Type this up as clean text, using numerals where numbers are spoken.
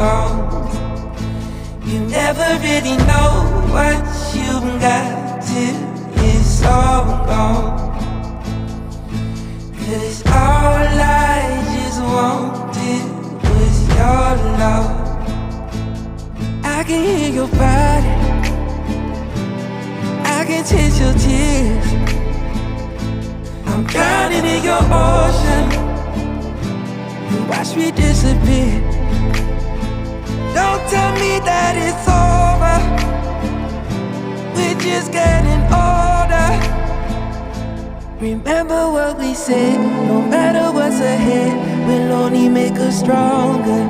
songs. You never really know what you've got till it's all gone. 'Cause all I just wanted was your love. I can hear your body, I can taste your tears. I'm drowning in your ocean, you watch me disappear. Don't tell me that it's over, we're just getting older. Remember what we said, no matter what's ahead, we'll only make us stronger.